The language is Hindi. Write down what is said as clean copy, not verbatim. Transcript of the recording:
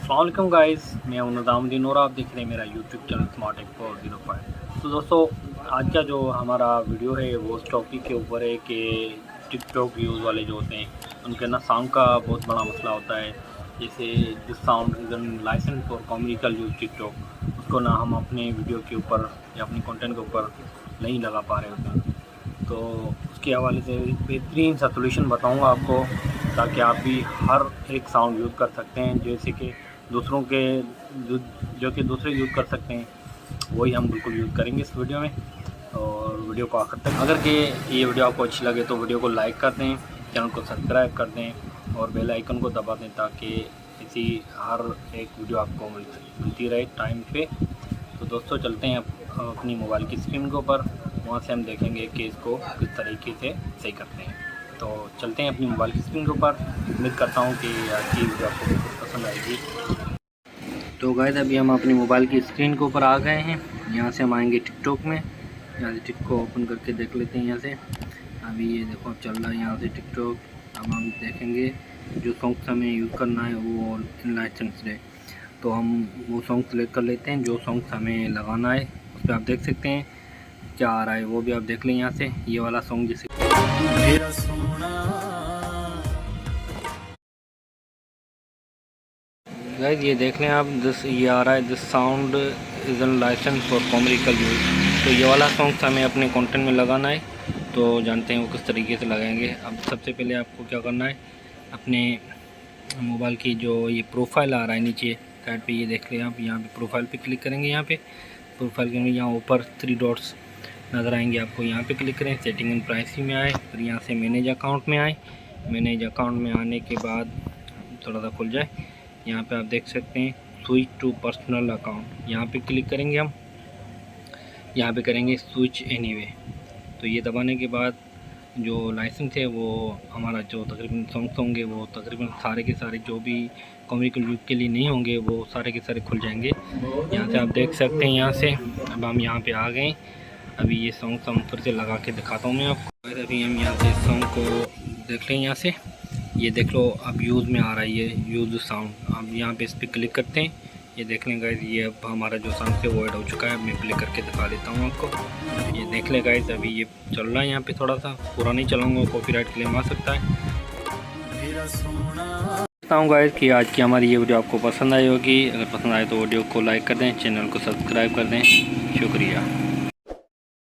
अस्सलाम वालेकुम गाइस, मैं हूं निज़ामुद्दीन और आप देख रहे हैं मेरा यूट्यूब चैनल स्मार्ट टेक 405। तो दोस्तों, आज का जो हमारा वीडियो है वो उस टॉपिक के ऊपर है कि टिकटॉक यूज़ वाले जो होते हैं उनके ना साउंड का बहुत बड़ा मसला होता है। जैसे जिस sound is licence for commercial use TikTok, उसको ना हम अपने वीडियो के ऊपर या अपनी कंटेंट के ऊपर नहीं लगा पा रहे होते हैं। तो उसके हवाले से बेहतरीन सा सोल्यूशन बताऊंगा आपको, ताकि आप भी हर एक साउंड यूज़ कर सकते हैं, जैसे कि दूसरों के जो कि दूसरे यूज़ कर सकते हैं, वही हम बिल्कुल यूज़ करेंगे इस वीडियो में। और वीडियो को आखिर तक, अगर कि ये वीडियो आपको अच्छी लगे तो वीडियो को लाइक कर दें, चैनल को सब्सक्राइब कर दें और बेल आइकन को दबा दें, ताकि इसी हर एक वीडियो आपको मिलती रहे टाइम पे। तो दोस्तों, चलते हैं अपनी मोबाइल की स्क्रीन के ऊपर, वहाँ से हम देखेंगे कि इसको किस तरीके से सही करते हैं। तो चलते हैं अपनी मोबाइल की स्क्रीन के ऊपर। उम्मीद करता हूँ कि आज की वीडियो आपको बहुत पसंद आएगी। तो गाइस, अभी हम अपनी मोबाइल की स्क्रीन के ऊपर आ गए हैं। यहाँ से हम आएंगे टिकटॉक में। यहाँ से टिकटॉक को ओपन करके देख लेते हैं। यहाँ से अभी ये देखो, अब चल रहा है यहाँ से टिकटॉक। अब हम देखेंगे जो सॉन्ग्स हमें यूज़ करना है वो लाइसेंस है, तो हम वो सॉन्ग सेलेक्ट कर लेते हैं जो सॉन्ग्स हमें लगाना है। उस पर आप देख सकते हैं क्या आ रहा है, वो भी आप देख लें। यहाँ से ये वाला सॉन्ग जैसे गाइस, ये देख लें आप, दिस ये आ रहा है, this sound is an licence for commercial use. तो ये वाला सॉन्ग हमें अपने कंटेंट में लगाना है। तो जानते हैं वो किस तरीके से लगाएंगे। अब सबसे पहले आपको क्या करना है, अपने मोबाइल की जो ये प्रोफाइल आ रहा है नीचे साइड पे, ये देख लें आप। यहाँ पे प्रोफाइल पे क्लिक करेंगे। यहाँ पे प्रोफाइल के यहाँ ऊपर 3 डॉट्स नज़र आएंगे आपको, यहाँ पे क्लिक करें। सेटिंग एंड प्राइवेसी में आए, फिर यहाँ से मैनेज अकाउंट में आए। मैनेज अकाउंट में आने के बाद थोड़ा सा खुल जाए, यहाँ पे आप देख सकते हैं स्विच टू पर्सनल अकाउंट, यहाँ पे क्लिक करेंगे हम। यहाँ पे करेंगे स्विच एनीवे। तो ये दबाने के बाद जो लाइसेंस है वो हमारा जो तकरीबन सॉन्ग्स होंगे वो तकरीबन सारे के सारे जो भी कॉमर्शियल यूज़ के लिए नहीं होंगे वो सारे के सारे खुल जाएंगे। यहाँ से आप देख सकते हैं। यहाँ से अब हम यहाँ पे आ गए। अभी ये सॉन्ग हम फिर से लगा के दिखाता हूँ मैं आपको। अभी हम यहाँ से सॉन्ग को देख लें। यहाँ से ये देख लो, अब यूज़ में आ रहा है ये यूज़ साउंड। अब यहाँ पे इस पर क्लिक करते हैं। ये देख लें गाइस, ये अब हमारा जो साउंड है वो ऐड हो चुका है। मैं प्ले करके दिखा देता हूँ आपको। ये देख लें गाइस, अभी ये चल रहा है। यहाँ पे थोड़ा सा पूरा नहीं चलाऊँगा, कॉपीराइट क्लेम आ सकता है। कहता हूँ गाइस कि आज की हमारी ये वीडियो आपको पसंद आई होगी। अगर पसंद आए तो वीडियो को लाइक कर दें, चैनल को सब्सक्राइब कर दें। शुक्रिया।